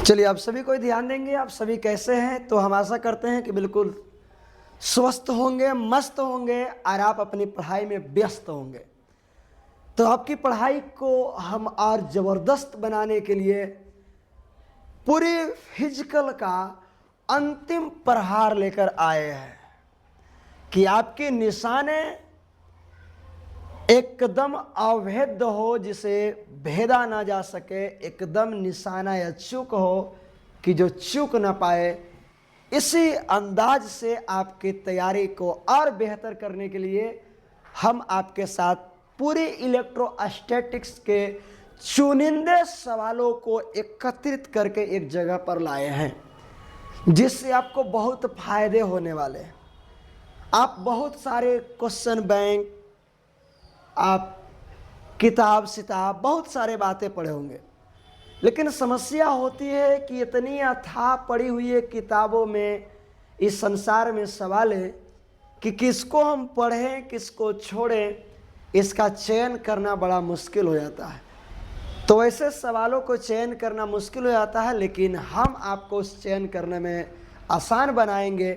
चलिए, आप सभी को ध्यान देंगे। आप सभी कैसे हैं? तो हम आशा करते हैं कि बिल्कुल स्वस्थ होंगे, मस्त होंगे और आप अपनी पढ़ाई में व्यस्त होंगे। तो आपकी पढ़ाई को हम और ज़बरदस्त बनाने के लिए पूरे फिजिकल का अंतिम प्रहार लेकर आए हैं कि आपके निशाने एकदम अभेद्य हो, जिसे भेदा ना जा सके, एकदम निशाना या चूक हो कि जो चूक ना पाए। इसी अंदाज से आपकी तैयारी को और बेहतर करने के लिए हम आपके साथ पूरी इलेक्ट्रोस्टैटिक्स के चुनिंदे सवालों को एकत्रित करके एक जगह पर लाए हैं, जिससे आपको बहुत फायदे होने वाले हैं। आप बहुत सारे क्वेश्चन बैंक, आप किताब सिताब बहुत सारे बातें पढ़े होंगे, लेकिन समस्या होती है कि इतनी अथाह पड़ी हुई है किताबों में, इस संसार में सवाल है कि किसको हम पढ़ें किसको छोड़ें, इसका चयन करना बड़ा मुश्किल हो जाता है। तो ऐसे सवालों को चयन करना मुश्किल हो जाता है, लेकिन हम आपको उस चयन करने में आसान बनाएंगे,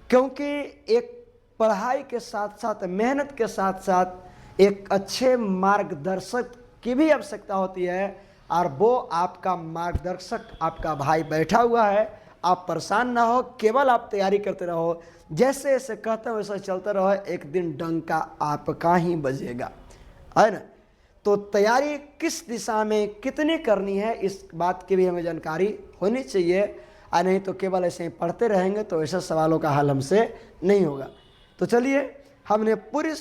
क्योंकि एक पढ़ाई के साथ साथ, मेहनत के साथ साथ एक अच्छे मार्गदर्शक की भी आवश्यकता होती है, और वो आपका मार्गदर्शक आपका भाई बैठा हुआ है। आप परेशान ना हो, केवल आप तैयारी करते रहो, जैसे जैसे कहते हो वैसे चलते रहो, एक दिन डंका आपका ही बजेगा, है ना। तो तैयारी किस दिशा में कितनी करनी है, इस बात की भी हमें जानकारी होनी चाहिए, और नहीं तो केवल ऐसे ही पढ़ते रहेंगे तो ऐसे सवालों का हल हमसे नहीं होगा। तो चलिए, हमने पूरी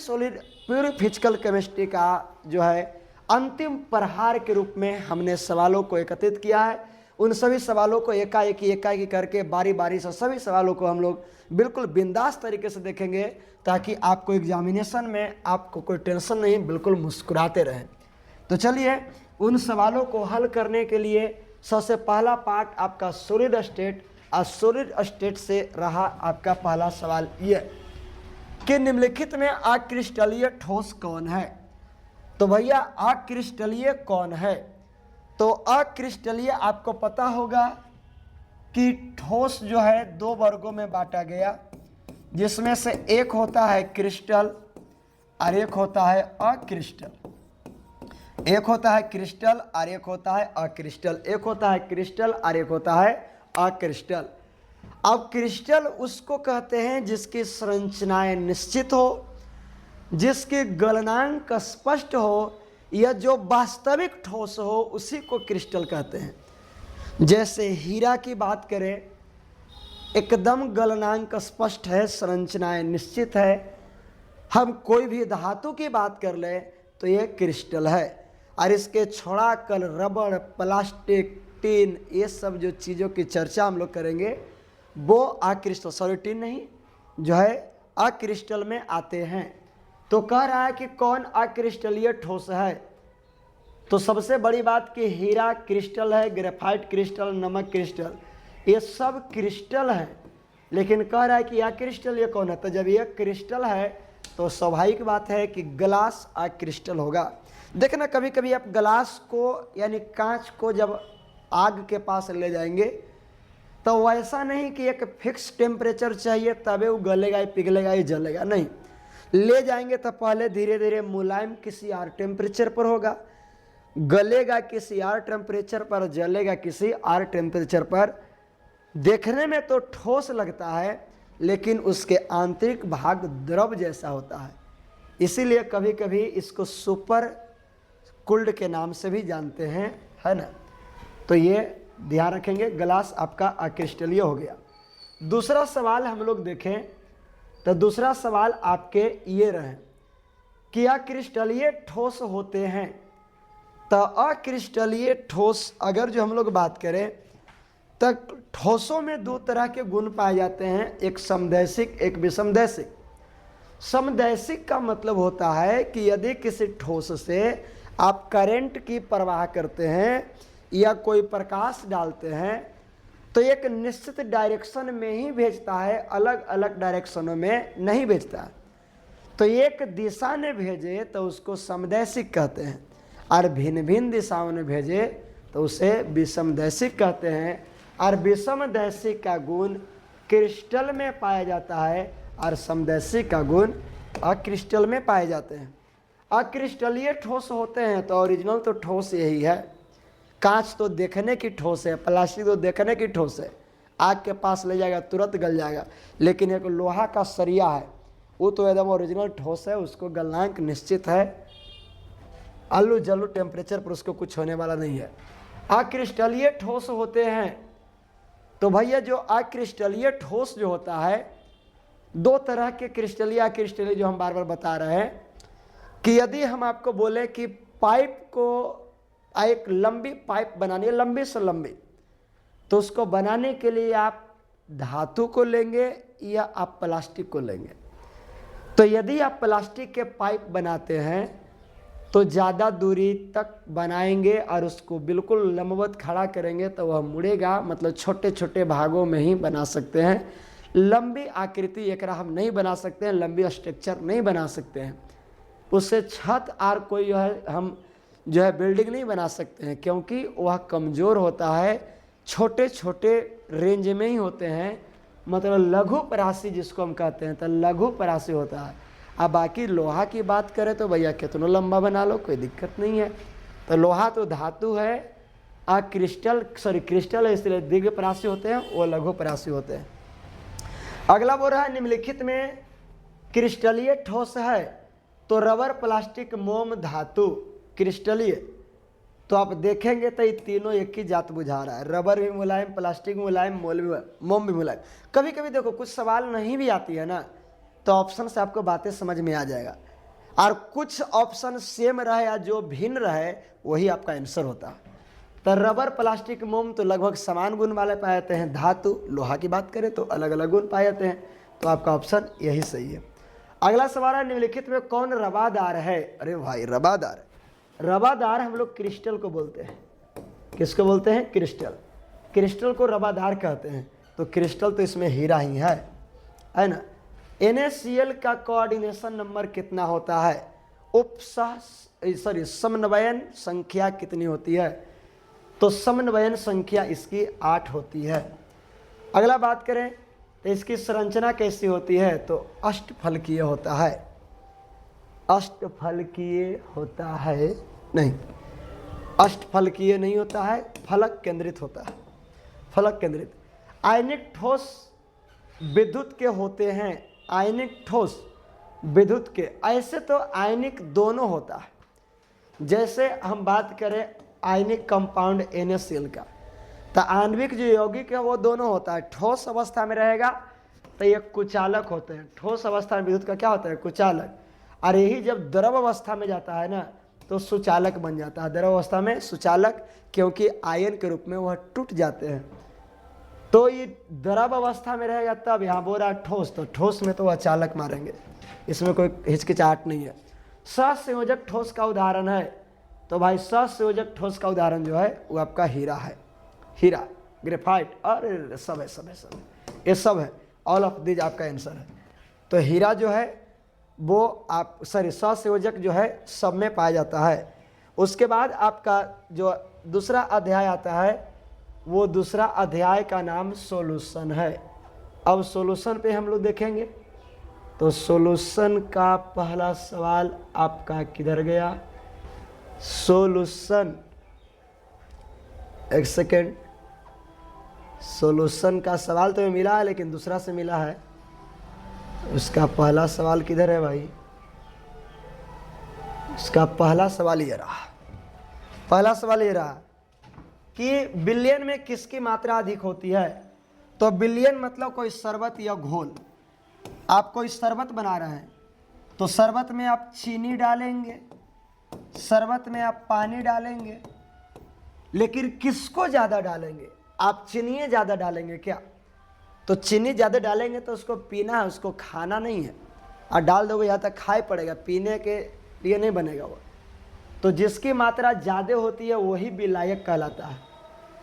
फिजिकल केमिस्ट्री का जो है अंतिम प्रहार के रूप में हमने सवालों को एकत्रित किया है। उन सभी सवालों को एकाएकी करके बारी बारी से सभी सवालों को हम लोग बिल्कुल बिंदास तरीके से देखेंगे, ताकि आपको एग्जामिनेशन में आपको कोई टेंशन नहीं, बिल्कुल मुस्कुराते रहें। तो चलिए, उन सवालों को हल करने के लिए सबसे पहला पार्ट आपका सॉलिड स्टेट, और सॉलिड स्टेट से रहा आपका पहला सवाल ये कि निम्नलिखित में अक्रिस्टलीय ठोस कौन है। तो भैया, अक्रिस्टलीय कौन है? तो अक्रिस्टलीय आपको पता होगा कि ठोस जो है दो वर्गों में बांटा गया, जिसमें से एक होता है क्रिस्टल और एक होता है अक्रिस्टल। एक होता है क्रिस्टल और एक होता है अक्रिस्टल। एक होता है क्रिस्टल और एक होता है अक्रिस्टल। अब क्रिस्टल उसको कहते हैं जिसकी संरचनाएं निश्चित हो, जिसके गलनांक स्पष्ट हो, या जो वास्तविक ठोस हो, उसी को क्रिस्टल कहते हैं। जैसे हीरा की बात करें, एकदम गलनांक स्पष्ट है, संरचनाएं निश्चित है। हम कोई भी धातु की बात कर ले तो ये क्रिस्टल है। और इसके छोड़ा कल रबड़, प्लास्टिक, टीन, ये सब जो चीज़ों की चर्चा हम लोग करेंगे, वो अक्रिस्टल, सॉरी टीन नहीं, जो है अक्रिस्टल में आते हैं। तो कह रहा है कि कौन अक्रिस्टलीय ठोस है। तो सबसे बड़ी बात कि हीरा क्रिस्टल है, ग्रेफाइट क्रिस्टल, नमक क्रिस्टल, ये सब क्रिस्टल है। लेकिन कह रहा है कि अक्रिस्टलीय कौन है। तो जब ये क्रिस्टल है तो स्वाभाविक बात है कि ग्लास अक्रिस्टल होगा। देखना, कभी कभी आप ग्लास को यानी कांच को जब आग के पास ले जाएंगे तो वैसा नहीं कि एक फिक्स टेम्परेचर चाहिए तबे वो गलेगा, ये पिघलेगा, ये जलेगा, नहीं। ले जाएंगे तो पहले धीरे धीरे मुलायम किसी और टेम्परेचर पर होगा, गलेगा किसी और टेम्परेचर पर, जलेगा किसी और टेम्परेचर पर। देखने में तो ठोस लगता है, लेकिन उसके आंतरिक भाग द्रव जैसा होता है। इसीलिए कभी कभी इसको सुपर कूल्ड के नाम से भी जानते हैं, है ना। तो ये ध्यान रखेंगे, ग्लास आपका अक्रिस्टलीय हो गया। दूसरा सवाल हम लोग देखें तो दूसरा सवाल आपके ये रहे कि अक्रिस्टलीय ठोस होते हैं। तो अक्रिस्टलीय ठोस अगर जो हम लोग बात करें तो ठोसों में दो तरह के गुण पाए जाते हैं, एक समदैशिक, एक विषमदैशिक। समदैशिक का मतलब होता है कि यदि किसी ठोस से आप करंट की प्रवाह करते हैं या कोई प्रकाश डालते हैं तो एक निश्चित डायरेक्शन में ही भेजता है, अलग अलग डायरेक्शनों में नहीं भेजता है। तो एक दिशा में भेजे तो उसको समदैशिक कहते हैं, और भिन्न भिन्न दिशाओं में भेजे तो उसे विषमदैशिक कहते हैं। और विषमदैशिक का गुण क्रिस्टल में पाया जाता है और समदैशिक का गुण अक्रिस्टल में पाए जाते हैं। अक्रिस्टलीय ठोस होते हैं तो ओरिजिनल तो ठोस यही है। कांच तो देखने की ठोस है, प्लास्टिक तो देखने की ठोस है, आग के पास ले जाएगा तुरंत गल जाएगा। लेकिन एक लोहा का सरिया है, वो तो एकदम ओरिजिनल ठोस है, उसको गलनांक निश्चित है, आलू जलू टेम्परेचर पर उसको कुछ होने वाला नहीं है। अक्रिस्टलीय ठोस होते हैं तो भैया जो अक्रिस्टलीय ठोस जो होता है, दो तरह के क्रिस्टलीय अक्रिस्टलीय जो हम बार बार बता रहे हैं कि यदि हम आपको बोले कि पाइप को एक लंबी पाइप बनानी है, लंबी से लंबी, तो उसको बनाने के लिए आप धातु को लेंगे या आप प्लास्टिक को लेंगे। तो यदि आप प्लास्टिक के पाइप बनाते हैं तो ज़्यादा दूरी तक बनाएंगे और उसको बिल्कुल लंबवत खड़ा करेंगे तो वह मुड़ेगा, मतलब छोटे छोटे भागों में ही बना सकते हैं। लंबी आकृति एक हम नहीं बना सकते हैं, लंबी स्ट्रक्चर नहीं बना सकते हैं, उससे छत और कोई हम जो है बिल्डिंग नहीं बना सकते हैं, क्योंकि वह कमज़ोर होता है, छोटे छोटे रेंज में ही होते हैं, मतलब लघु परासी जिसको हम कहते हैं, तो लघु परासी होता है। अब बाकी लोहा की बात करें तो भैया कितना लंबा बना लो, कोई दिक्कत नहीं है। तो लोहा तो धातु है, क्रिस्टल है, इसलिए दीर्घ परासी होते हैं, वो लघु परासी होते हैं। अगला बोल रहा है निम्नलिखित में क्रिस्टलीय ठोस है तो रबर, प्लास्टिक, मोम, धातु क्रिस्टलीय। तो आप देखेंगे तो ये तीनों एक ही जात बुझा रहा है, रबर भी मुलायम, प्लास्टिक भी मुलायम, मोम भी मुलायम। कभी कभी देखो कुछ सवाल नहीं भी आती है ना, तो ऑप्शन से आपको बातें समझ में आ जाएगा, और कुछ ऑप्शन सेम रहे या जो भिन्न रहे वही आपका आंसर होता है। तो रबर, प्लास्टिक, मोम तो लगभग समान गुण वाले पाए जाते हैं, धातु लोहा की बात करें तो अलग अलग गुण पाए जाते हैं, तो आपका ऑप्शन यही सही है। अगला सवाल है निम्नलिखित में कौन रवादार है? अरे भाई रवादार, रवादार हम लोग क्रिस्टल को बोलते हैं। किसको बोलते हैं? क्रिस्टल। क्रिस्टल को रवादार कहते हैं। तो क्रिस्टल तो इसमें हीरा ही है ना। NaCl का कोऑर्डिनेशन नंबर कितना होता है? समन्वयन संख्या कितनी होती है? तो समन्वयन संख्या इसकी 8 होती है। अगला बात करें तो इसकी संरचना कैसी होती है? तो अष्टफलकीय होता है। अष्टफलकीय होता है नहीं, अष्टफलकीय नहीं होता है, फलक केंद्रित होता है, फलक केंद्रित। आयनिक ठोस विद्युत के होते हैं, आयनिक ठोस विद्युत के। ऐसे तो आयनिक दोनों होता है। जैसे हम बात करें आयनिक कंपाउंड NaCl का, तो आणविक जो यौगिक है वो दोनों होता है। ठोस अवस्था में रहेगा तो ये कुचालक होते हैं। ठोस अवस्था में विद्युत का क्या होता है? कुचालक। और यही जब द्रव अवस्था में जाता है ना तो सुचालक बन जाता है। द्रव अवस्था में सुचालक, क्योंकि आयन के रूप में वह टूट जाते हैं। तो ये द्रव अवस्था में रहेगा तब। यहाँ बोल रहा ठोस, तो ठोस में तो वह चालक मारेंगे, इसमें कोई हिचकिचाहट नहीं है। सहसंयोजक ठोस का उदाहरण है, तो भाई सहसंयोजक ठोस का उदाहरण जो है वो आपका हीरा है। हीरा, ग्रेफाइट और सब है, सब है, सब है, ये सब है। ऑल ऑफ दिस आपका आंसर है। तो हीरा जो है वो आप सहसंयोजक जो है सब में पाया जाता है। उसके बाद आपका जो दूसरा अध्याय आता है, वो दूसरा अध्याय का नाम सॉल्यूशन है। अब सॉल्यूशन पे हम लोग देखेंगे। तो सॉल्यूशन का पहला सवाल आपका किधर गया? सॉल्यूशन, एक सेकेंड, सॉल्यूशन का सवाल तो मिला है लेकिन दूसरा से मिला है। उसका पहला सवाल किधर है भाई? उसका पहला सवाल ये रहा। पहला सवाल ये रहा कि बिलियन में किसकी मात्रा अधिक होती है? तो बिलियन मतलब कोई शरबत या घोल। आप कोई शरबत बना रहे हैं तो शरबत में आप चीनी डालेंगे, शरबत में आप पानी डालेंगे, लेकिन किसको ज़्यादा डालेंगे? आप चीनी ज़्यादा डालेंगे क्या? तो चीनी ज़्यादा डालेंगे तो उसको पीना है, उसको खाना नहीं है। और डाल दोगे यहाँ तक खाए पड़ेगा, पीने के लिए नहीं बनेगा वो। तो जिसकी मात्रा ज़्यादा होती है वही विलायक कहलाता है।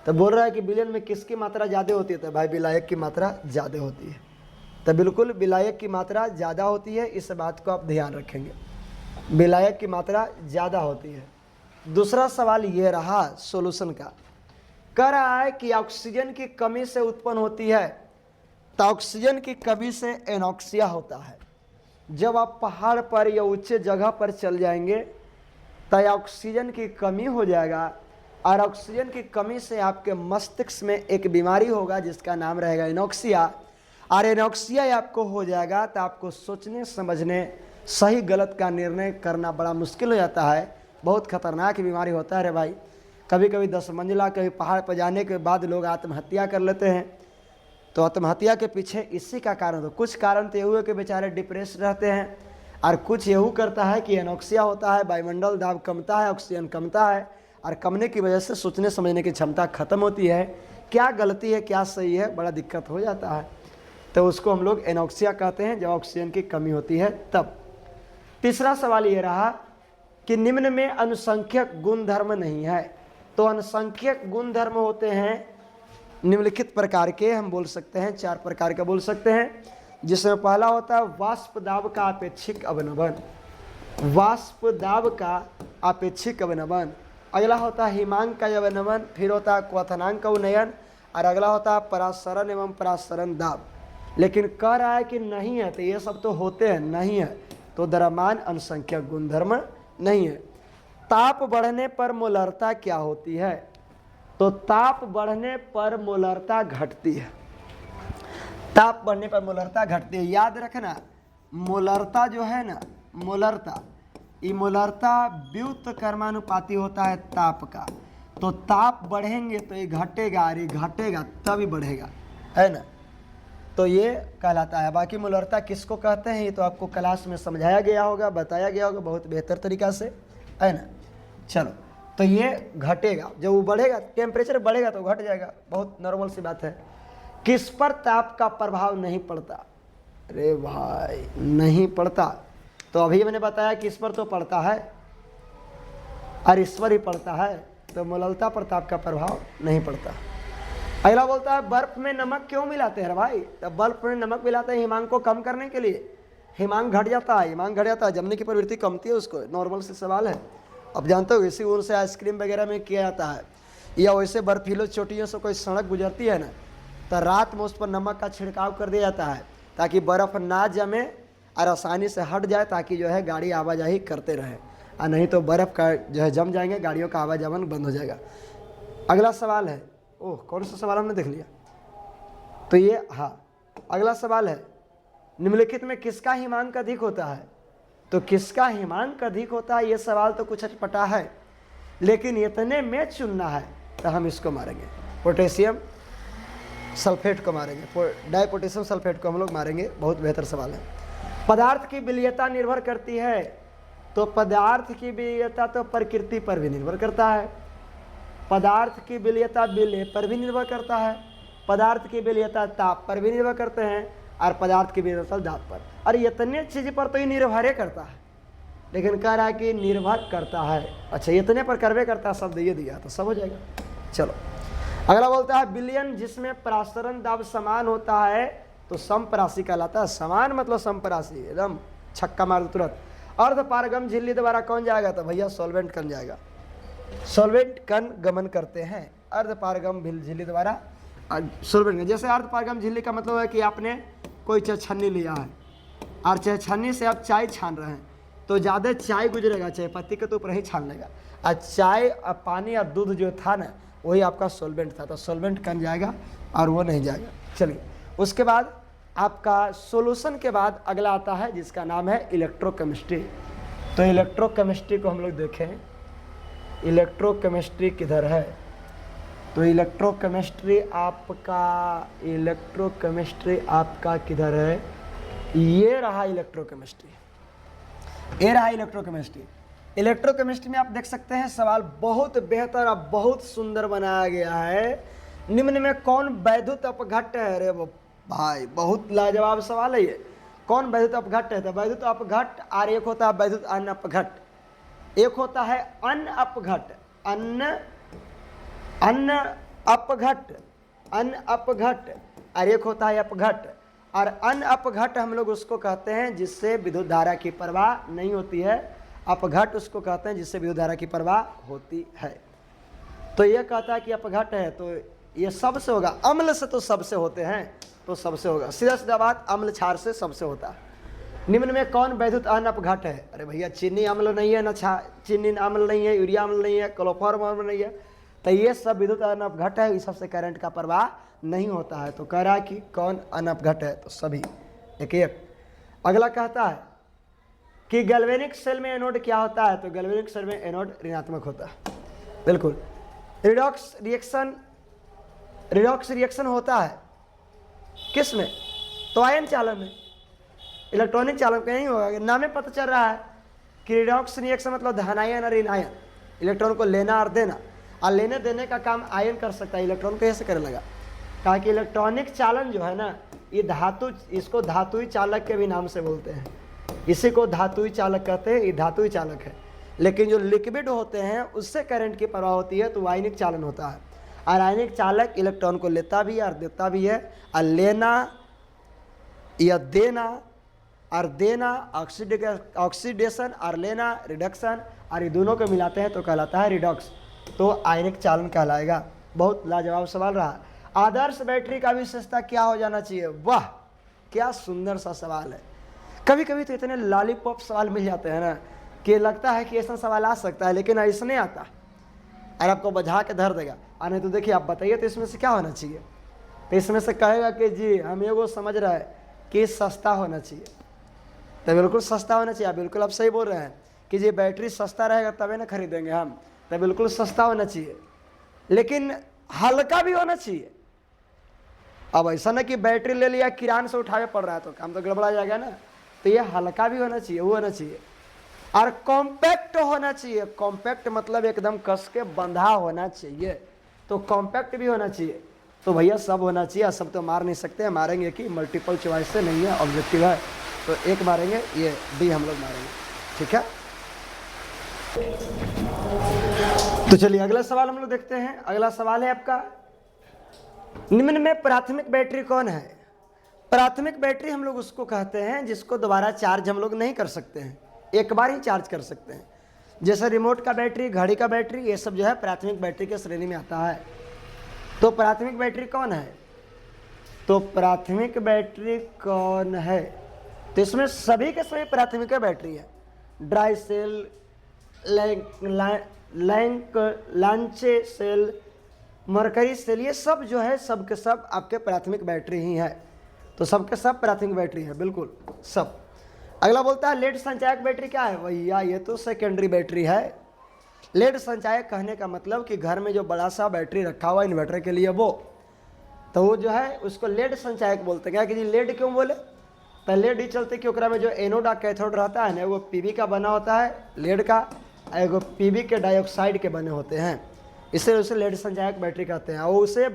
तो बोल रहा है कि बिलियन में किसकी मात्रा ज़्यादा होती है? तो भाई विलायक की मात्रा ज़्यादा होती है। तो बिल्कुल विलायक की मात्रा ज़्यादा होती है, इस बात को आप ध्यान रखेंगे। विलायक की मात्रा ज़्यादा होती है। दूसरा सवाल ये रहा सॉल्यूशन का, कह रहा है कि ऑक्सीजन की कमी से उत्पन्न होती है, तो ऑक्सीजन की कमी से एनॉक्सिया होता है। जब आप पहाड़ पर या ऊंचे जगह पर चल जाएंगे तो ऑक्सीजन की कमी हो जाएगा, और ऑक्सीजन की कमी से आपके मस्तिष्क में एक बीमारी होगा जिसका नाम रहेगा एनॉक्सिया। और एनॉक्सिया आपको हो जाएगा तो आपको सोचने समझने सही गलत का निर्णय करना बड़ा मुश्किल हो जाता है। बहुत खतरनाक बीमारी होता है रे भाई। कभी कभी 10 मंजिला कभी पहाड़ पर जाने के बाद लोग आत्महत्या कर लेते हैं। तो आत्महत्या के पीछे इसी का कारण, तो कुछ कारण तो ये है कि बेचारे डिप्रेस रहते हैं, और कुछ यहू करता है कि एनॉक्सिया होता है, वायुमंडल दाब कमता है, ऑक्सीजन कमता है, और कमने की वजह से सोचने समझने की क्षमता खत्म होती है। क्या गलती है क्या सही है, बड़ा दिक्कत हो जाता है। तो उसको हम लोग एनॉक्सिया कहते हैं, जब ऑक्सीजन की कमी होती है तब। तीसरा सवाल ये रहा कि निम्न में अनुसंख्यक गुणधर्म नहीं है। तो अनुसंख्यक गुणधर्म होते हैं निम्नलिखित प्रकार के, हम बोल सकते हैं 4 प्रकार के बोल सकते हैं, जिसमें पहला होता है वाष्प दाब का अपेक्षिक अवनमन, वाष्प दाब का अपेक्षिक अवनमन। अगला होता है हिमांक का अवनमन, फिर होता है क्वथनांक का उन्नयन, और अगला होता है परासरण एवं परासरण दाब। लेकिन कह रहा है कि नहीं है, तो ये सब तो होते हैं, नहीं है तो द्रव्यमान अनुसंख्यक गुणधर्म नहीं है। ताप बढ़ने पर मोलरता क्या होती है? तो ताप बढ़ने पर मोलरता घटती है। ताप बढ़ने पर मोलरता घटती है। याद रखना, मोलरता जो है ना, मोलरता, ये मोलरता व्युत्क्रमानुपाती कर्मानुपाती होता है ताप का। तो ताप बढ़ेंगे तो ये घटेगा, और ये घटेगा तभी बढ़ेगा, है ना। तो ये कहलाता है। बाकी मोलरता किसको कहते हैं ये तो आपको क्लास में समझाया गया होगा, बताया गया होगा बहुत बेहतर तरीका से, है ना। चलो, तो ये घटेगा, जब वो बढ़ेगा, टेम्परेचर बढ़ेगा तो घट जाएगा, बहुत नॉर्मल सी बात है। किस पर ताप का प्रभाव नहीं पड़ता? अरे भाई नहीं पड़ता, तो अभी मैंने बताया कि इस पर तो पड़ता है और इस पर ही पड़ता है, तो मोलरता पर ताप का प्रभाव नहीं पड़ता। अगला बोलता है बर्फ में नमक क्यों मिलाते हैं भाई? तो बर्फ में नमक मिलाते हैं हिमांक को कम करने के लिए। हिमांक घट जाता है, हिमांक घट जाता है, जमने की प्रवृत्ति कमती है उसको, नॉर्मल से सवाल है। अब जानते हो इसी ऊन से आइसक्रीम वगैरह में किया जाता है, या वैसे बर्फीलो चोटियों से कोई सड़क गुजरती है ना, तो रात में उस पर नमक का छिड़काव कर दिया जाता है ताकि बर्फ़ ना जमे और आसानी से हट जाए, ताकि जो है गाड़ी आवाजाही करते रहे, और नहीं तो बर्फ़ का जो है जम जाएंगे, गाड़ियों का आवाजावन बंद हो जाएगा। अगला सवाल है, ओह कौन सा सवाल हमने देख लिया, तो ये हाँ अगला सवाल है, निम्नलिखित में किसका हिमांक अधिक होता है? तो किसका हिमांक अधिक होता है, ये सवाल तो कुछ अटपटा है, लेकिन इतने में चुनना है तो हम इसको मारेंगे, पोटेशियम सल्फेट को मारेंगे, डाई पोटेशियम सल्फेट को हम लोग मारेंगे। बहुत बेहतर सवाल है। पदार्थ की विलयता निर्भर करती है, तो पदार्थ की विलयता तो प्रकृति पर भी निर्भर करता है, पदार्थ की विलयता विलय पर भी निर्भर करता है, पदार्थ की विलयता ताप पर भी निर्भर करते हैं, और पदार्थ की विलयता दाब पर। और इतने चीज़ पर तो ये निर्भर करता है, लेकिन कह रहा है कि निर्भर करता है। अच्छा, इतने पर करवे करता है, शब्द ये दिया तो सब हो जाएगा। चलो अगला बोलता है विलयन जिसमें परासरण दाब समान होता है तो समपरासी कहलाता है। समान मतलब समपरासी, एकदम छक्का मार दो तुरंत। अर्धपारगम झिल्ली द्वारा कौन जाएगा? तो भैया सॉल्वेंट कण जाएगा। सॉल्वेंट कण गमन करते हैं अर्धपारगम झिल्ली द्वारा। सॉल्वेंट जैसे अर्धपारगम झिल्ली का मतलब है कि आपने कोई छन्नी लिया है और छन्नी से आप चाय छान रहे हैं, तो ज़्यादा चाय गुजरेगा, चाय पत्ती के तो ऊपर ही छान लेगा, और चाय पानी और दूध जो था ना वही आपका सॉल्वेंट था, तो सॉल्वेंट कम जाएगा और वो नहीं जाएगा। चलिए, उसके बाद आपका सॉल्यूशन के बाद अगला आता है जिसका नाम है इलेक्ट्रोकेमिस्ट्री। तो इलेक्ट्रोकेमिस्ट्री को हम लोग देखें, इलेक्ट्रोकेमिस्ट्री किधर है? तो इलेक्ट्रोकेमिस्ट्री आपका किधर है? ये रहा इलेक्ट्रोकेमिस्ट्री, ये रहा इलेक्ट्रोकेमिस्ट्री। इलेक्ट्रोकेमिस्ट्री में आप देख सकते हैं सवाल बहुत बेहतर और बहुत सुंदर बनाया गया है। निम्न में कौन वैद्युत अपघट्ट है? अरे वो भाई बहुत लाजवाब सवाल है ये। कौन वैद्युत अपघट्ट है? तो वैद्युत अपघट्ट और एक होता है वैद्युत अन अपघट्ट, एक होता है अन अपघट्ट, अन अपघट्ट, अन अपघट्ट, और एक होता है अपघट्ट। और अन अपघट्ट हम लोग उसको कहते हैं जिससे विद्युत धारा की प्रवाह नहीं होती है, अपघट उसको कहते हैं जिससे विद्युत धारा की प्रवाह होती है। तो ये कहता है कि अपघट है तो ये सबसे होगा, अम्ल से तो सबसे होते हैं, तो सबसे होगा। सीधा सीधा बात, अम्ल क्षार से सबसे होता है। निम्न में कौन वैद्युत अनपघट है? अरे भैया चीनी अम्ल नहीं है, ना चीनी अम्ल नहीं है, यूरिया अम्ल नहीं है, क्लोरोफॉर्म अम्ल नहीं है, तो ये सब विद्युत अनपघट है, इस सबसे करंट का प्रवाह नहीं होता है। तो कह रहा है कि कौन अनपघट है? तो सभी, एक एक। अगला कहता है कि गैल्वेनिक सेल में एनोड क्या होता है? तो गैल्वेनिक सेल में एनोड ऋणात्मक होता है, बिल्कुल। रिडॉक्स रिएक्शन होता है किस में? तो आयन चालन में, इलेक्ट्रॉनिक चालन का नहीं होगा। नाम में पता चल रहा है कि रिडॉक्स रिएक्शन मतलब धन आयन और ऋण आयन, इलेक्ट्रॉन को लेना और देना, और लेने देने का काम आयन कर सकता है, इलेक्ट्रॉन कैसे करने लगा? कहा कि इलेक्ट्रॉनिक चालन जो है ना, ये धातु, इसको धातुई चालक के भी नाम से बोलते हैं, इसी को धातुई चालक कहते हैं, ये धातुई चालक है। लेकिन जो लिक्विड होते हैं उससे करंट की प्रवाह होती है, तो आयनिक चालन होता है। और आयनिक चालक इलेक्ट्रॉन को लेता भी है और देता भी है, और लेना या देना और देना ऑक्सीडेशन और लेना रिडक्शन, और ये दोनों को मिलाते हैं तो कहलाता है रिडॉक्स, तो आयनिक चालन कहलाएगा। बहुत लाजवाब सवाल रहा। आदर्श बैटरी का विशेषता क्या हो जाना चाहिए? वाह क्या सुंदर सा सवाल है। कभी कभी तो इतने लॉलीपॉप सवाल मिल जाते हैं ना कि लगता है कि ऐसा सवाल आ सकता है, लेकिन ऐसा नहीं आता, और आपको बजा के धर देगा। और नहीं तो देखिए आप बताइए तो इसमें से क्या होना चाहिए? तो इसमें से कहेगा कि जी हम ये वो समझ रहे हैं कि सस्ता होना चाहिए, तो बिल्कुल सस्ता होना चाहिए। बिल्कुल आप सही बोल रहे हैं कि जी बैटरी सस्ता रहेगा तभी ना खरीदेंगे हम, तो बिल्कुल सस्ता होना चाहिए, लेकिन हल्का भी होना चाहिए। अब ऐसा ना कि बैटरी ले लिया किरान से उठावे पड़ रहा है तो काम तो गड़बड़ा जाएगा ना, तो ये हल्का भी होना चाहिए, वो होना चाहिए। और कॉम्पैक्ट होना चाहिए। कॉम्पैक्ट मतलब एकदम कस के बंधा होना चाहिए, तो कॉम्पैक्ट भी होना चाहिए। तो भैया सब होना चाहिए, सब तो मार नहीं सकते, मारेंगे कि मल्टीपल चॉइस से नहीं है, ऑब्जेक्टिव है, तो एक मारेंगे, ये डी हम लोग मारेंगे, ठीक है। तो चलिए अगला सवाल हम लोग देखते हैं। अगला सवाल है आपका, निम्न में प्राथमिक बैटरी कौन है? प्राथमिक बैटरी हम लोग उसको कहते हैं जिसको दोबारा चार्ज हम लोग नहीं कर सकते हैं, एक बार ही चार्ज कर सकते हैं। जैसे रिमोट का बैटरी, घड़ी का बैटरी, ये सब जो है प्राथमिक बैटरी के श्रेणी में आता है। तो प्राथमिक बैटरी कौन है? तो प्राथमिक बैटरी कौन है? तो इसमें सभी के सभी प्राथमिक बैटरी है। Dry cell, Leclanche cell, mercury cell, ये सब जो है सब के सब आपके प्राथमिक बैटरी ही है। तो सबके सब प्राथमिक बैटरी है, बिल्कुल सब। अगला बोलता है लेड संचायक बैटरी क्या है? भैया ये तो सेकेंडरी बैटरी है। लेड संचायक कहने का मतलब कि घर में जो बड़ा सा बैटरी रखा हुआ इन्वर्टर के लिए वो, तो वो जो है उसको लेड संचायक बोलते हैं। क्या कि जी लेड क्यों बोले? तो लेड ही चलते कि ओकरा में जो एनोड और कैथोड रहता है ना, वो पीवी का बना होता है लेड का, एगो पीवी के डाइऑक्साइड के बने होते हैं, इसलिए उसे लेड संचायक बैटरी कहते हैं। और उसे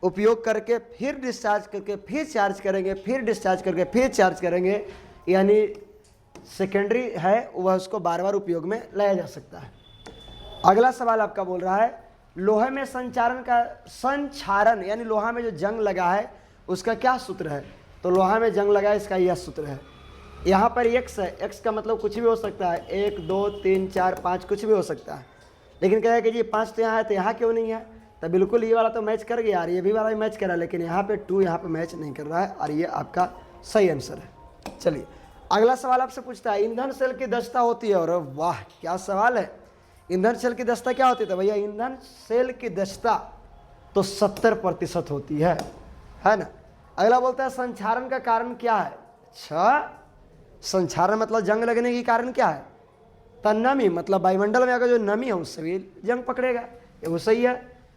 उपयोग करके फिर डिस्चार्ज करके फिर चार्ज करेंगे, फिर डिस्चार्ज करके फिर चार्ज करेंगे, यानी सेकेंडरी है, वह उसको बार बार उपयोग में लाया जा सकता है। अगला सवाल आपका बोल रहा है लोहे में संक्षारण यानी लोहा में जो जंग लगा है उसका क्या सूत्र है? तो लोहा में जंग लगा है, इसका यह सूत्र है। यहाँ पर एक्स है, एक्स का मतलब कुछ भी हो सकता है, 1 2 3 4 5 कुछ भी हो सकता है, लेकिन कह रहा है कि जी 5 तो यहाँ है, तो यहाँ क्यों नहीं है? तो बिल्कुल ये वाला तो मैच कर गया यार, ये भी वाला भी मैच करा, लेकिन यहाँ पे 2 यहाँ पे मैच नहीं कर रहा है, और ये आपका सही आंसर है। चलिए अगला सवाल आपसे पूछता है ईंधन सेल की दक्षता होती है, और वाह क्या सवाल है। ईंधन सेल की दक्षता क्या होती है? तो भैया ईंधन सेल की दक्षता तो 70% होती है ना। अगला बोलता है संक्षारण का कारण क्या है? अच्छा, संक्षारण मतलब जंग लगने की कारण क्या है? तो नमी, मतलब वायुमंडल में अगर जो नमी है उससे भी जंग पकड़ेगा, ये वो सही है।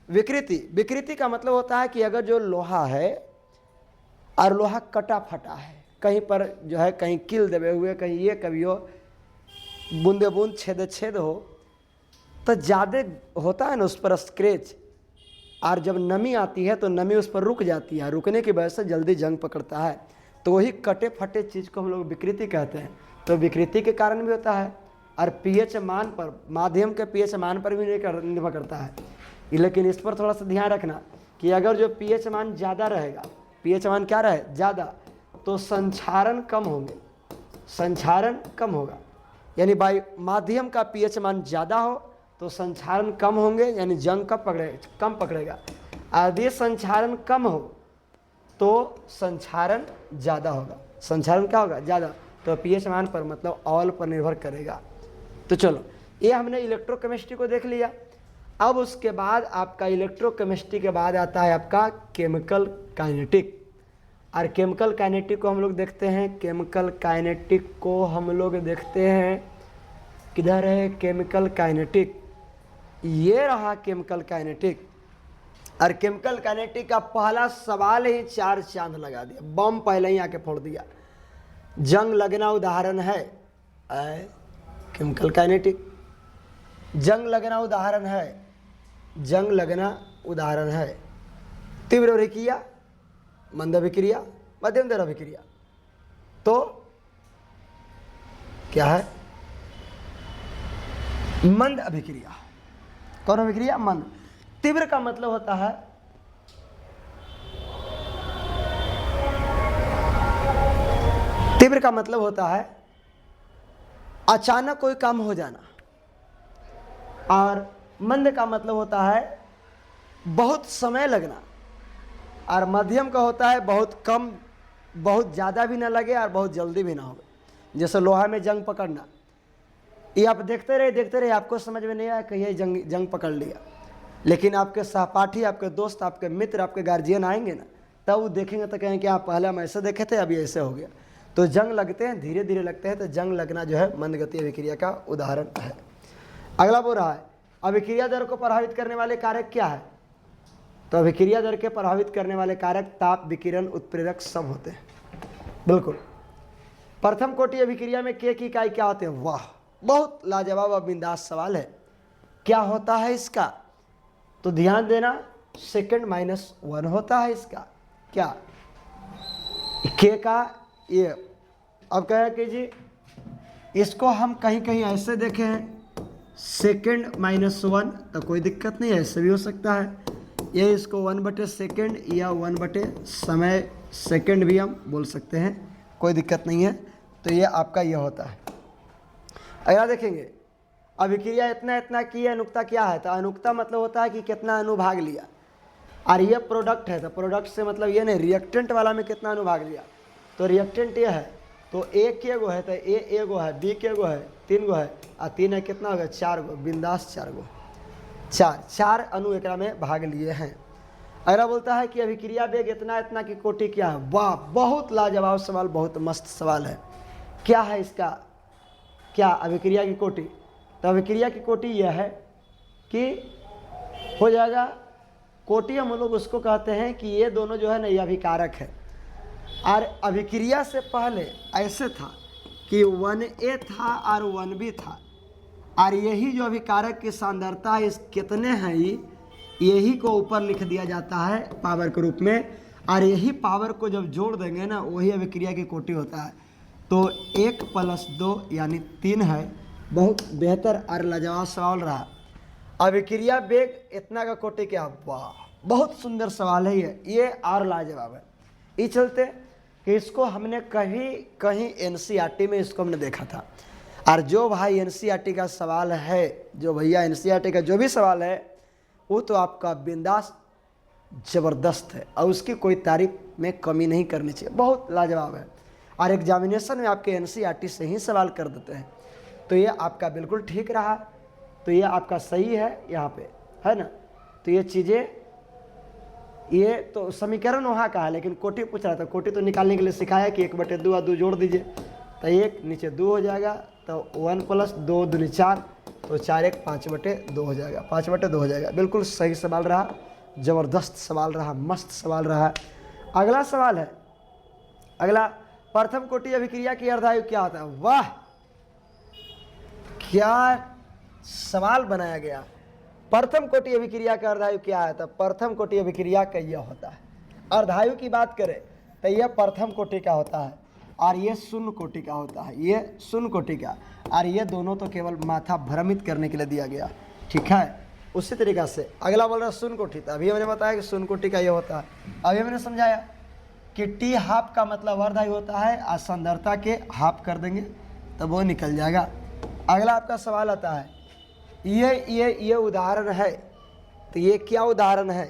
विकृति, विकृति का मतलब होता है कि अगर जो लोहा है और लोहा कटा फटा है, कहीं पर जो है कहीं कील दबे हुए, कहीं ये कभी हो, बूंदे बूंद छेद हो, तो ज़्यादा होता है ना उस पर स्क्रैच, और जब नमी आती है तो नमी उस पर रुक जाती है, रुकने की वजह से जल्दी जंग पकड़ता है, तो वही कटे फटे चीज़ को हम लोग विकृति कहते हैं। तो विकृति के कारण भी होता है, और पीएच मान पर, माध्यम के पीएच मान पर भी निर्भर करता है। लेकिन इस पर थोड़ा सा ध्यान रखना कि अगर जो पीएच मान ज़्यादा रहेगा, पीएच मान क्या रहे ज़्यादा, तो संक्षारण कम होंगे, संक्षारण कम होगा, यानी वायु माध्यम का पीएच मान ज़्यादा हो तो संक्षारण कम होंगे, यानी जंग कम पकड़ेगा। यदि संक्षारण कम हो तो संक्षारण ज़्यादा होगा। संक्षारण क्या होगा? ज़्यादा। तो पीएच मान पर मतलब ऑल पर निर्भर करेगा। तो चलो, ये हमने इलेक्ट्रोकेमिस्ट्री को देख लिया। अब उसके बाद आपका इलेक्ट्रोकेमिस्ट्री के बाद आता है आपका केमिकल काइनेटिक। और केमिकल काइनेटिक को हम लोग देखते हैं, केमिकल काइनेटिक को हम लोग देखते हैं, किधर है केमिकल काइनेटिक? ये रहा केमिकल काइनेटिक। और केमिकल काइनेटिक का पहला सवाल ही 4 चांद लगा दिया, बम पहले ही आके फोड़ दिया। जंग लगना उदाहरण है केमिकल काइनेटिक। जंग लगना उदाहरण है, जंग लगना उदाहरण है। तीव्र अभिक्रिया, मंद अभिक्रिया, मध्यम दर अभिक्रिया। तो क्या है? मंद अभिक्रिया। कौन अभिक्रिया? मंद। तीव्र का मतलब होता है तीव्र का मतलब होता है अचानक कोई काम हो जाना। और मंद का मतलब होता है बहुत समय लगना। और मध्यम का होता है बहुत कम, बहुत ज़्यादा भी ना लगे और बहुत जल्दी भी ना हो। जैसे लोहा में जंग पकड़ना, ये आप देखते रहे, आपको समझ में नहीं आया कहीं जंग पकड़ लिया, लेकिन आपके सहपाठी, आपके दोस्त, आपके मित्र, आपके गार्जियन आएंगे ना, तब वो देखेंगे तो कहेंगे कि आप पहले हम ऐसे देखे थे, अभी ऐसे हो गया। तो जंग लगते हैं, धीरे धीरे लगते हैं। तो जंग लगना जो है मंद गति अभिक्रिया का उदाहरण है। अगला बोल रहा है अभिक्रिया दर को प्रभावित करने वाले कारक क्या है? तो अभिक्रिया दर के प्रभावित करने वाले कारक ताप, विकिरण, उत्प्रेरक सब होते हैं। बिल्कुल। प्रथम कोटि अभिक्रिया में के की इकाई क्या होते हैं? वाह, बहुत लाजवाब और बिंदास सवाल है। क्या होता है इसका? तो ध्यान देना, (-1 होता है इसका। क्या? के का ये। अब क्या कीजिए, इसको हम कहीं कहीं ऐसे देखे हैं (2-1), तो कोई दिक्कत नहीं है, ऐसे भी हो सकता है। ये इसको 1/2 या 1/समय सेकंड भी हम बोल सकते हैं, कोई दिक्कत नहीं है। तो ये आपका ये होता है। अगला देखेंगे, अभिक्रिया इतना इतना की, अनुक्ता क्या है? तो अनुक्ता मतलब होता है कि कितना अनुभाग लिया। और ये प्रोडक्ट है, तो प्रोडक्ट से मतलब ये नहीं, रिएक्टेंट वाला में कितना अनुभाग लिया। तो रिएक्टेंट ये है, तो ए के गो है, तो ए एगो है, बी के गो है, 3 गो है, और 3 है कितना हो गया? 4 गो। बिंदास 4 गो, 4 अणु एक में भाग लिए हैं। अगला बोलता है कि अभिक्रिया वेग इतना इतना की कोटि क्या है? वाह, बहुत लाजवाब सवाल, बहुत मस्त सवाल है। क्या है इसका? क्या अभिक्रिया की कोटि? तो अभिक्रिया की कोटि यह है कि हो जाएगा, कोटि हम लोग उसको कहते हैं कि ये दोनों जो है ना, ये अभिकारक है। और अभिक्रिया से पहले ऐसे था कि 1A था और 1B था, और यही जो अभिकारक की सांद्रता है, इस कितने हैं, यही को ऊपर लिख दिया जाता है पावर के रूप में। और यही पावर को जब जोड़ देंगे ना, वही अभिक्रिया की कोटि होता है। तो 1 + 2 यानी 3 है। बहुत बेहतर और लाजवाब सवाल रहा। अभिक्रिया वेग इतना का कोटि क्या? वाह, बहुत सुंदर सवाल है ये और लाजवाब है। ये चलते कि इसको हमने कहीं NCERT में इसको हमने देखा था। और जो भाई NCERT का सवाल है, जो भैया NCERT का जो भी सवाल है, वो तो आपका बिंदास ज़बरदस्त है, और उसकी कोई तारीफ में कमी नहीं करनी चाहिए, बहुत लाजवाब है। और एग्जामिनेशन में आपके NCERT से ही सवाल कर देते हैं। तो ये आपका बिल्कुल ठीक रहा, तो ये आपका सही है यहाँ पे, है ना। तो ये चीज़ें, ये तो समीकरण वहाँ का है, लेकिन कोटि पूछ रहा था। कोटि तो निकालने के लिए सिखाया कि 1/2 और 2 जोड़ दीजिए, तो 1 नीचे 2 हो जाएगा, तो 1 + 2 दूनी 4, तो 4 1 5/2 हो जाएगा, 5/2 हो जाएगा। बिल्कुल सही सवाल रहा, ज़बरदस्त सवाल रहा, मस्त सवाल रहा। अगला सवाल है, अगला, प्रथम कोटि अभिक्रिया की अर्धायु क्या होता है? वाह, क्या सवाल बनाया गया। प्रथम कोटि अभिक्रिया का अर्धायु क्या है? तो प्रथम कोटि अभिक्रिया का यह होता है। अर्धायु की बात करें तो यह प्रथम कोटि का होता है, और ये शून्य कोटि का होता है, ये शून्य कोटि का। और ये दोनों तो केवल माथा भ्रमित करने के लिए दिया गया, ठीक है। उसी तरीक़ा से अगला बोल रहा है शून्य कोटि। तो अभी हमने बताया कि शून्य कोटि का ये होता है। अभी हमने समझाया कि T½ का मतलब अर्धायु होता है, और सांद्रता के हाफ कर देंगे तब वो निकल जाएगा। अगला आपका सवाल आता है, ये उदाहरण है, तो ये क्या उदाहरण है?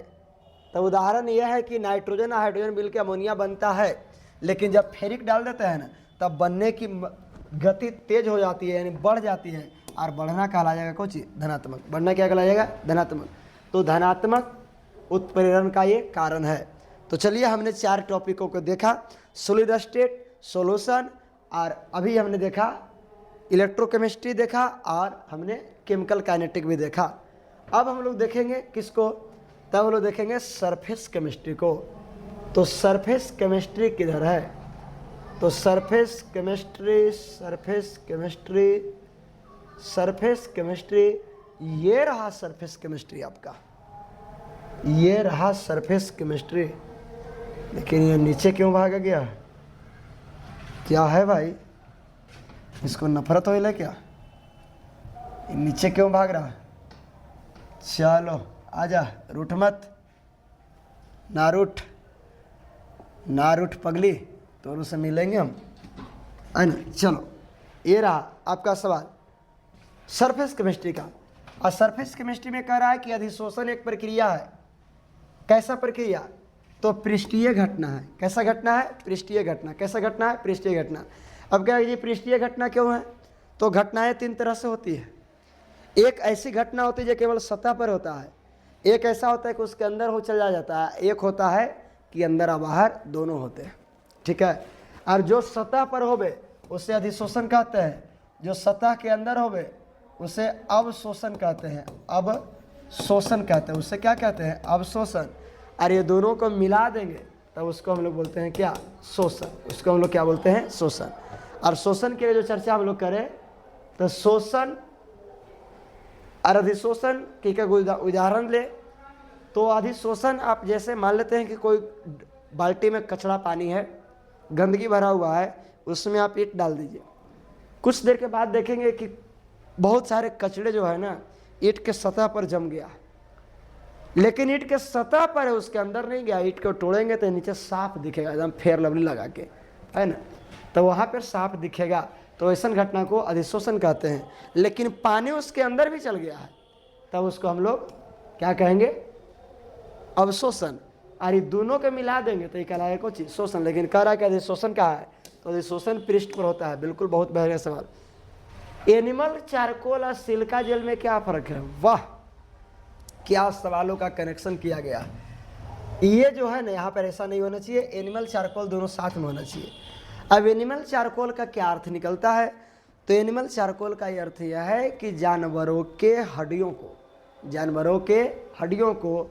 तो उदाहरण ये है कि नाइट्रोजन और हाइड्रोजन मिलकर अमोनिया बनता है, लेकिन जब फेरिक डाल देते हैं ना, तब बनने की गति तेज हो जाती है, यानी बढ़ जाती है, और बढ़ना कहलाएगा कुछ धनात्मक। बढ़ना क्या कहलाएगा? धनात्मक। तो धनात्मक उत्प्रेरण का ये कारण है। तो चलिए, हमने 4 टॉपिकों को देखा, सॉलिड स्टेट, सॉल्यूशन, और अभी हमने देखा इलेक्ट्रोकेमिस्ट्री देखा, और हमने केमिकल काइनेटिक भी देखा। अब हम लोग देखेंगे किसको? तब हम लोग देखेंगे सरफेस केमिस्ट्री को। तो सरफेस केमिस्ट्री किधर है? तो सरफेस केमिस्ट्री ये रहा सरफेस केमिस्ट्री आपका, ये रहा सरफेस केमिस्ट्री। लेकिन ये नीचे क्यों भागा गया? क्या है भाई, इसको नफरत हो क्या? ये नीचे क्यों भाग रहा? चलो आजा, रूठ मत, ना रूठ पगली, तो उससे मिलेंगे हम, है ना। चलो, ये रहा आपका सवाल सरफेस केमिस्ट्री का। और सरफेस केमिस्ट्री में कह रहा है कि अधिशोषण एक प्रक्रिया है। कैसा प्रक्रिया? तो पृष्ठीय घटना है। कैसा घटना है? पृष्ठीय घटना। कैसा घटना है? पृष्ठीय घटना। अब क्या ये पृष्ठीय घटना क्यों है? तो घटनाएं 3 तरह से होती है। एक ऐसी घटना होती है जो केवल सतह पर होता है, एक ऐसा होता है कि उसके अंदर हो चला जाता है, एक होता है कि अंदर और बाहर दोनों होते हैं, ठीक है। और जो सतह पर होवे उसे अधिशोषण कहते हैं, जो सतह के अंदर होवे उसे अवशोषण कहते हैं। अवशोषण कहते हैं, उससे क्या कहते हैं? अवशोषण। और ये दोनों को मिला देंगे तब उसको हम लोग बोलते हैं क्या? शोषण। उसको हम लोग क्या बोलते हैं? शोषण। और शोषण के लिए जो चर्चा हम लोग करें, तो शोषण और अधिशोषण की क्या उदाहरण ले, तो अधिशोषण आप जैसे मान लेते हैं कि कोई बाल्टी में कचरा पानी है, गंदगी भरा हुआ है, उसमें आप ईंट डाल दीजिए। कुछ देर के बाद देखेंगे कि बहुत सारे कचड़े जो है ना, ईंट के सतह पर जम गया, लेकिन ईंट के सतह पर है, उसके अंदर नहीं गया। ईंट को तोड़ेंगे तो नीचे साफ दिखेगा, एकदम फेयर लवली लगा के, है ना, तो वहाँ पर साफ दिखेगा। तो ऐसा घटना को अधिशोषण कहते हैं। लेकिन पानी उसके अंदर भी चल गया है, तब उसको हम लोग क्या कहेंगे? अवशोषण। और ये दोनों के मिला देंगे तो ये कहलाएगा कुछ शोषण। लेकिन कह रहा है कि अधिशोषण क्या है? तो अधिशोषण पृष्ठ पर होता है। बिल्कुल, बहुत बढ़िया सवाल। एनिमल चारकोल और सिलिका जेल में क्या फर्क है? वाह, क्या सवालों का कनेक्शन किया गया। ये जो है ना, यहाँ पर ऐसा नहीं होना चाहिए, एनिमल चारकोल दोनों साथ में होना चाहिए। अब एनिमल चारकोल का क्या अर्थ निकलता है? तो एनिमल चारकोल का ये अर्थ यह है कि जानवरों के हड्डियों को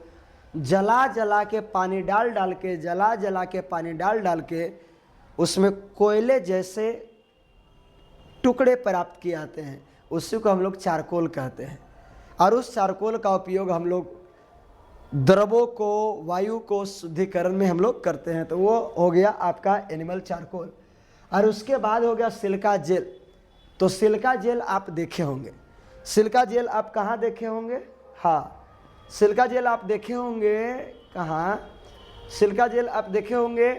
जला के पानी डाल के उसमें कोयले जैसे टुकड़े प्राप्त किए जाते हैं, उसी को हम लोग चारकोल कहते हैं। और उस चारकोल का उपयोग हम लोग द्रवों को, वायु को शुद्धिकरण में हम लोग करते हैं। तो वो हो गया आपका एनिमल चारकोल। और उसके बाद हो गया सिलिका जेल। तो सिलिका जेल आप देखे होंगे। सिलिका जेल आप कहाँ देखे होंगे? हाँ, सिलिका जेल आप देखे होंगे कहाँ? सिलिका जेल आप देखे होंगे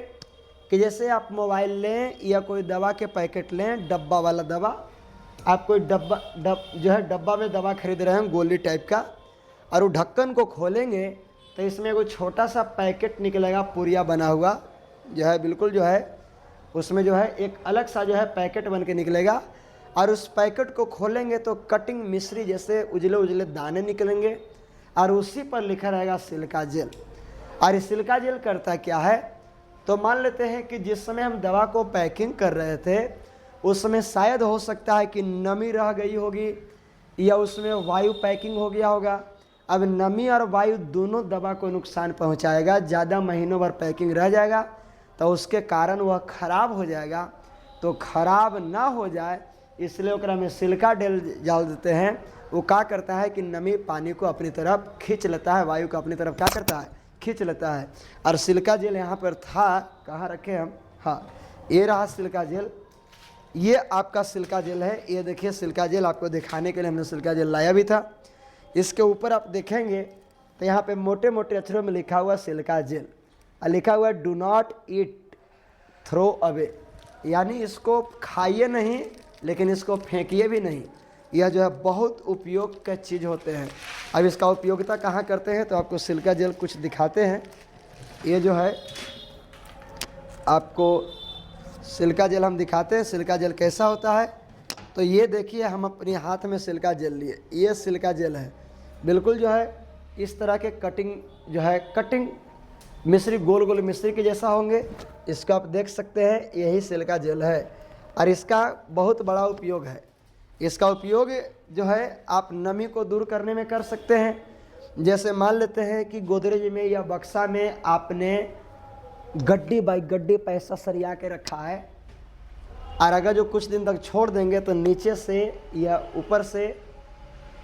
कि जैसे आप मोबाइल लें या कोई दवा के पैकेट लें, डब्बा वाला दवा, आप कोई डब्बा में दवा खरीद रहे हैं गोली टाइप का, और वो ढक्कन को खोलेंगे तो इसमें कोई छोटा सा पैकेट निकलेगा, पुरिया बना हुआ जो है, बिल्कुल जो है उसमें जो है एक अलग सा जो है पैकेट बन के निकलेगा। और उस पैकेट को खोलेंगे तो कटिंग मिश्री जैसे उजले उजले दाने निकलेंगे, और उसी पर लिखा रहेगा सिलिका जेल। और ये सिलिका जेल करता क्या है? तो मान लेते हैं कि जिस समय हम दवा को पैकिंग कर रहे थे, उस समय शायद हो सकता है कि नमी रह गई होगी या उसमें वायु पैकिंग हो गया होगा। अब नमी और वायु दोनों दवा को नुकसान पहुंचाएगा, ज़्यादा महीनों भर पैकिंग रह जाएगा तो उसके कारण वह खराब हो जाएगा। तो खराब ना हो जाए इसलिए ओकरा में सिलिका जेल डाल देते हैं। वो क्या करता है कि नमी पानी को अपनी तरफ खींच लेता है, वायु को अपनी तरफ क्या करता है? खींच लेता है। और सिलिका जेल यहाँ पर था, कहाँ रखे हम? हाँ, ये रहा सिलिका जेल। ये आपका सिलिका जेल है। ये देखिए सिलिका जेल, आपको दिखाने के लिए हमने सिलिका जेल लाया भी था। इसके ऊपर आप देखेंगे तो यहाँ पे मोटे मोटे अक्षरों में लिखा हुआ सिलिका जेल, और लिखा हुआ do not eat throw away, यानी इसको खाइए नहीं लेकिन इसको फेंकिए भी नहीं। यह जो है बहुत उपयोग का चीज़ होते हैं। अब इसका उपयोगिता कहाँ करते हैं तो आपको सिलिका जेल कुछ दिखाते हैं। ये जो है आपको सिलिका जेल हम दिखाते हैं, सिलिका जेल कैसा होता है। तो ये देखिए हम अपने हाथ में सिलिका जेल लिए, ये सिलिका जेल है। बिल्कुल जो है इस तरह के कटिंग जो है, कटिंग मिश्री गोल गोल मिश्री के जैसा होंगे। इसको आप देख सकते हैं, यही सिलिका जेल है और इसका बहुत बड़ा उपयोग है। इसका उपयोग जो है आप नमी को दूर करने में कर सकते हैं। जैसे मान लेते हैं कि गोदरेज में या बक्सा में आपने गड्डी बाई गड्डी पैसा सरिया के रखा है और अगर जो कुछ दिन तक छोड़ देंगे तो नीचे से या ऊपर से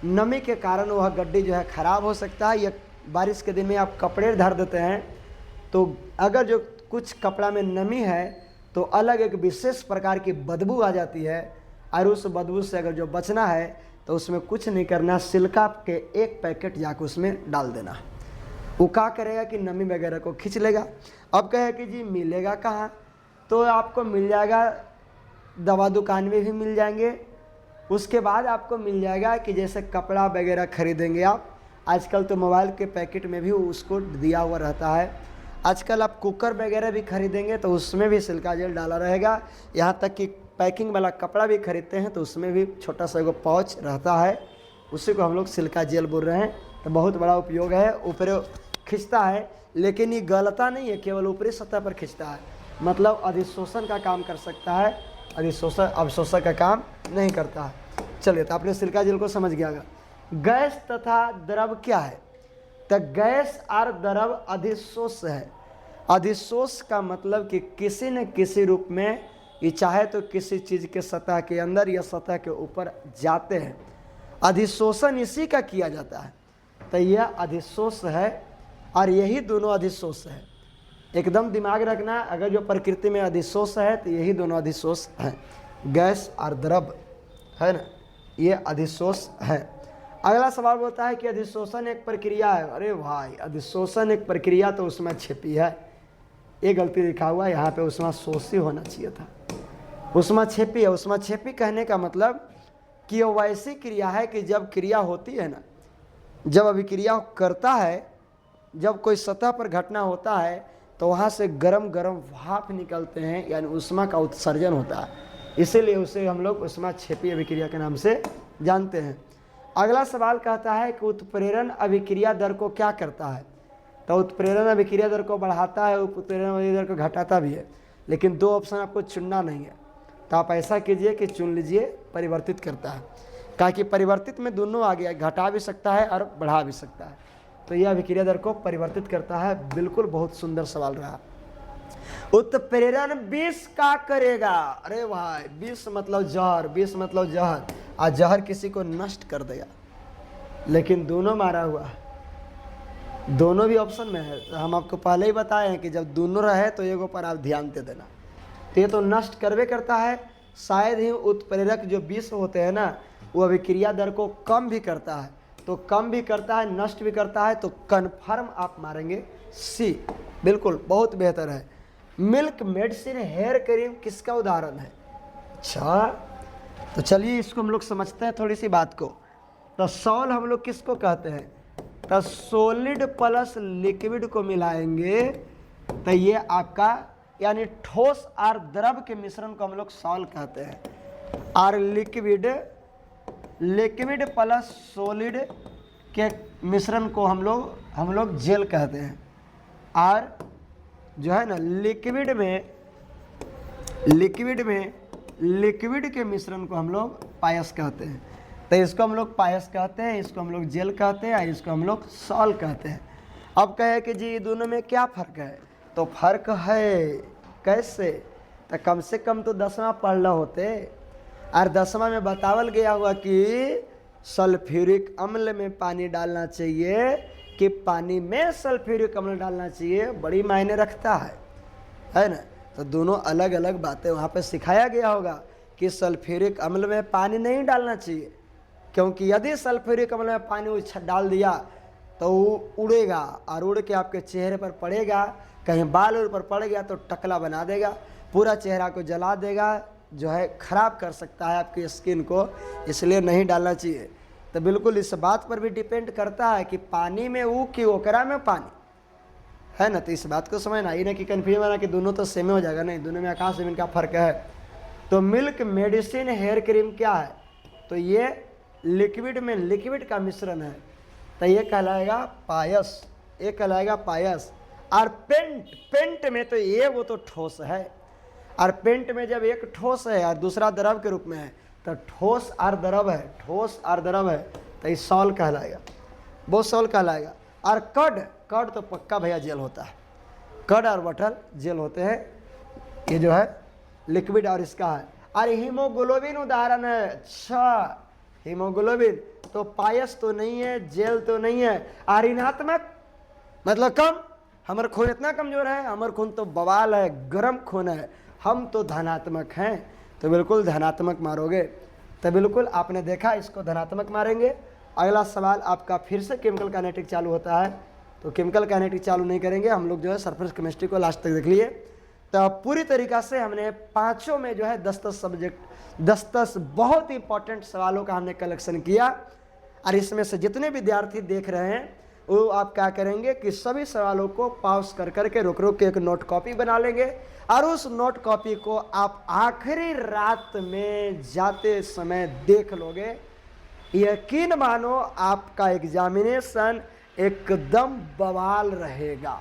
नमी के कारण वह गड्डी जो है ख़राब हो सकता है। या बारिश के दिन में आप कपड़े धर देते हैं तो अगर जो कुछ कपड़ा में नमी है तो अलग एक विशेष प्रकार की बदबू आ जाती है और उस बदबू से अगर जो बचना है तो उसमें कुछ नहीं करना, सिलिका के एक पैकेट जाकर उसमें डाल देना। वो क्या करेगा कि नमी वगैरह को खींच लेगा। अब कहे कि जी मिलेगा कहाँ, तो आपको मिल जाएगा दवा दुकान में भी मिल जाएंगे। उसके बाद आपको मिल जाएगा कि जैसे कपड़ा वगैरह खरीदेंगे आप, आजकल तो मोबाइल के पैकेट में भी उसको दिया हुआ रहता है। आजकल आप कुकर वगैरह भी खरीदेंगे तो उसमें भी सिलिका जेल डाला रहेगा। यहाँ तक कि पैकिंग वाला कपड़ा भी खरीदते हैं तो उसमें भी छोटा सा एगो पाउच रहता है, उसी को हम लोग सिलिका जेल बोल रहे हैं। तो बहुत बड़ा उपयोग है, ऊपर खींचता है लेकिन ये गलता नहीं है, केवल ऊपरी सतह पर खींचता है, मतलब अधिशोषण का काम कर सकता है, अधिशोषण अवशोषण का काम नहीं करता है। चलिए, तो आपने सिलिका जेल को समझ गया। गैस तथा द्रव क्या है, तो गैस और द्रव अधिशोष है। अधिशोष का मतलब कि किसी न किसी रूप में ये चाहे तो किसी चीज़ के सतह के अंदर या सतह के ऊपर जाते हैं, अधिशोषण इसी का किया जाता है। तो यह अधिशोष है और यही दोनों अधिशोष है। एकदम दिमाग रखना, अगर जो प्रकृति में अधिशोष है तो यही दोनों अधिशोष हैं, गैस और द्रव है ना, ये अधिशोष है। अगला सवाल बोलता है कि अधिशोषण एक प्रक्रिया है। अरे भाई, अधिशोषण एक प्रक्रिया तो उसमें छिपी है, ये गलती लिखा हुआ है यहाँ पे, उसमें शोषी होना चाहिए था, उसमें छिपी है। उसमें छिपी कहने का मतलब कि वो वैसी क्रिया है कि जब क्रिया होती है ना, जब अभिक्रिया करता है, जब कोई सतह पर घटना होता है तो वहाँ से गरम गरम भाप निकलते हैं, यानी उष्मा का उत्सर्जन होता है, इसीलिए उसे हम लोग उष्मा क्षेपी अभिक्रिया के नाम से जानते हैं। अगला सवाल कहता है कि उत्प्रेरण अभिक्रिया दर को क्या करता है, तो उत्प्रेरण अभिक्रिया दर को बढ़ाता है, उत्प्रेरण अभिक्रिया दर को घटाता भी है, लेकिन दो ऑप्शन आपको चुनना नहीं है। तो आप ऐसा कीजिए कि चुन लीजिए परिवर्तित करता है, कहा कि परिवर्तित में दोनों आ गया, घटा भी सकता है और बढ़ा भी सकता है, तो यह अभिक्रिया दर को परिवर्तित करता है। बिल्कुल बहुत सुंदर सवाल रहा। उत्प्रेरण विष का करेगा। अरे भाई, विष मतलब जहर, विष मतलब जहर, और जहर किसी को नष्ट कर देगा, लेकिन दोनों मारा हुआ है, दोनों भी ऑप्शन में है। तो हम आपको पहले ही बताए हैं कि जब दोनों रहे तो एगो पर आप ध्यान दे देना। तो ये तो नष्ट करवे करता है, शायद ही उत्प्रेरक जो विष होते हैं ना, वो अभिक्रिया दर को कम भी करता है, तो कम भी करता है, नष्ट भी करता है, तो कन्फर्म आप मारेंगे सी। बिल्कुल बहुत बेहतर है। मिल्क मेडिसिन हेयर क्रीम किसका उदाहरण है? अच्छा, तो चलिए इसको हम लोग समझते हैं थोड़ी सी बात को। तो सॉल हम लोग किसको कहते हैं, तो सॉलिड प्लस लिक्विड को मिलाएंगे तो ये आपका यानी ठोस और द्रव के मिश्रण को हम लोग सॉल कहते हैं, और लिक्विड प्लस सॉलिड के मिश्रण को हम लोग जेल कहते हैं, और जो है ना लिक्विड के मिश्रण को हम लोग पायस कहते हैं। तो इसको हम लोग पायस कहते हैं, इसको हम लोग जेल कहते हैं, और इसको हम लोग सॉल कहते हैं। अब कहे कि जी दोनों में क्या फ़र्क है, तो फर्क है कैसे, तो कम से कम तो 10वां पढ़ना होते, और 10वां में बतावल गया हुआ कि सल्फ्यूरिक अम्ल में पानी डालना चाहिए कि पानी में सल्फ्यूरिक अम्ल डालना चाहिए, बड़ी मायने रखता है ना। तो दोनों अलग अलग बातें वहाँ पे सिखाया गया होगा कि सल्फ्यूरिक अम्ल में पानी नहीं डालना चाहिए, क्योंकि यदि सल्फ्यूरिक अम्ल में पानी डाल दिया तो वो उड़ेगा, और उड़ के आपके चेहरे पर पड़ेगा, कहीं बाल पर पड़ गया तो टकला बना देगा, पूरा चेहरा को जला देगा, जो है खराब कर सकता है आपकी स्किन को, इसलिए नहीं डालना चाहिए। तो बिल्कुल इस बात पर भी डिपेंड करता है कि पानी में ऊ कि ओकरा में पानी है ना। तो इस बात को समझना, ये ना कि कन्फ्यूजन बना कि दोनों तो सेम हो जाएगा, नहीं, दोनों में आकाश जमीन का फर्क है। तो मिल्क मेडिसिन हेयर क्रीम क्या है, तो ये लिक्विड में लिक्विड का मिश्रण है, तो ये कहलाएगा पायस, ये कहलाएगा पायस। और पेंट में तो ये वो तो ठोस है, और पेंट में जब एक ठोस है और दूसरा द्रव के रूप में है तो ठोस और द्रव है, ठोस और द्रव है, तो ये सॉल कहलाएगा, वो सॉल कहलाएगा। और कड तो पक्का भैया जेल होता है, कड और बटल जेल होते हैं, ये जो है लिक्विड और इसका है। और हीमोग्लोबिन उदाहरण है। अच्छा, हीमोग्लोबिन तो पायस तो नहीं है, जेल तो नहीं है। और ऋणात्मक मतलब कम, हमारा खून इतना कमजोर है, हमारा खून तो बवाल है, गर्म खून है, हम तो धनात्मक हैं, तो बिल्कुल धनात्मक मारोगे। तो बिल्कुल आपने देखा, इसको धनात्मक मारेंगे। अगला सवाल आपका फिर से केमिकल काइनेटिक चालू होता है, तो केमिकल काइनेटिक चालू नहीं करेंगे हम लोग, जो है सरफेस केमिस्ट्री को लास्ट तक देख लिए। तो पूरी तरीक़ा से हमने पाँचों में जो है 10-10 सब्जेक्ट, 10-10 बहुत ही इंपॉर्टेंट सवालों का हमने कलेक्शन किया। और इसमें से जितने विद्यार्थी देख रहे हैं वो आप क्या करेंगे कि सभी सवालों को पॉज कर करके रुक के एक नोट कॉपी बना लेंगे, और उस नोट कॉपी को आप आखिरी रात में जाते समय देख लोगे। यकीन मानो आपका एग्जामिनेशन एकदम बवाल रहेगा,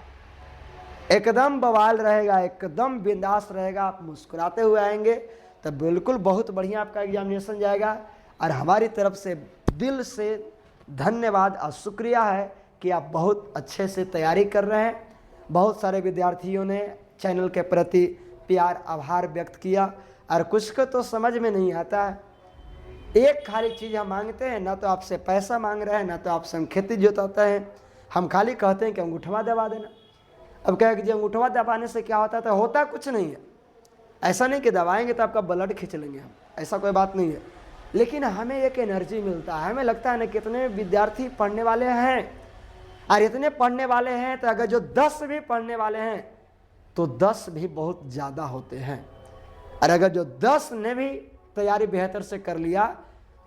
एकदम बवाल रहेगा, एकदम बिंदास रहेगा, आप मुस्कुराते हुए आएंगे। तो बिल्कुल बहुत बढ़िया आपका एग्जामिनेशन जाएगा। और हमारी तरफ से दिल से धन्यवाद और शुक्रिया है कि आप बहुत अच्छे से तैयारी कर रहे हैं। बहुत सारे विद्यार्थियों ने चैनल के प्रति प्यार आभार व्यक्त किया, और कुछ को तो समझ में नहीं आता है। एक खाली चीज़ हम मांगते हैं, ना तो आपसे पैसा मांग रहे हैं, ना तो आपसे हम खेती जोताते हैं, हम खाली कहते हैं कि अंगूठवा दबा देना। अब क्या है कि अंगूठवा दबाने से क्या होता है, तो होता कुछ नहीं है। ऐसा नहीं कि दबाएंगे तो आपका ब्लड खींच लेंगे हम, ऐसा कोई बात नहीं है। लेकिन हमें एक एनर्जी मिलता है, हमें लगता है ना कितने विद्यार्थी पढ़ने वाले हैं, और इतने पढ़ने वाले हैं तो अगर जो 10 भी पढ़ने वाले हैं तो 10 भी बहुत ज़्यादा होते हैं। और अगर जो 10 ने भी तैयारी बेहतर से कर लिया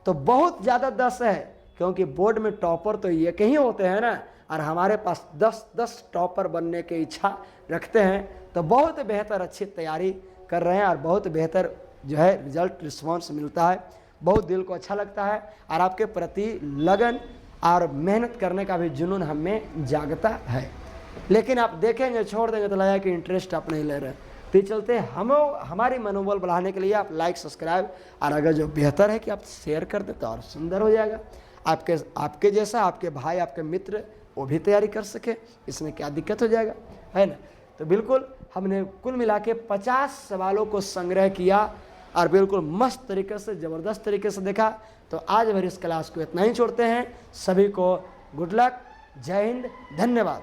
तो बहुत ज़्यादा 10 है, क्योंकि बोर्ड में टॉपर तो ये कहीं होते हैं ना, और हमारे पास 10-10 टॉपर बनने की इच्छा रखते हैं। तो बहुत बेहतर अच्छी तैयारी कर रहे हैं, और बहुत बेहतर जो है रिजल्ट रिस्पॉन्स मिलता है, बहुत दिल को अच्छा लगता है, और आपके प्रति लगन और मेहनत करने का भी जुनून हमें जागता है। लेकिन आप देखेंगे छोड़ देंगे तो लगेगा कि इंटरेस्ट आप नहीं ले रहे। तो चलते हमारी मनोबल बढ़ाने के लिए आप लाइक सब्सक्राइब, और अगर जो बेहतर है कि आप शेयर कर दे तो और सुंदर हो जाएगा। आपके जैसा आपके भाई आपके मित्र वो भी तैयारी कर सके, इसमें क्या दिक्कत हो जाएगा, है ना। तो बिल्कुल हमने कुल मिला के 50 सवालों को संग्रह किया, और बिल्कुल मस्त तरीके से, ज़बरदस्त तरीके से देखा। तो आज भर इस क्लास को इतना ही छोड़ते हैं। सभी को गुड लक, जय हिंद, धन्यवाद।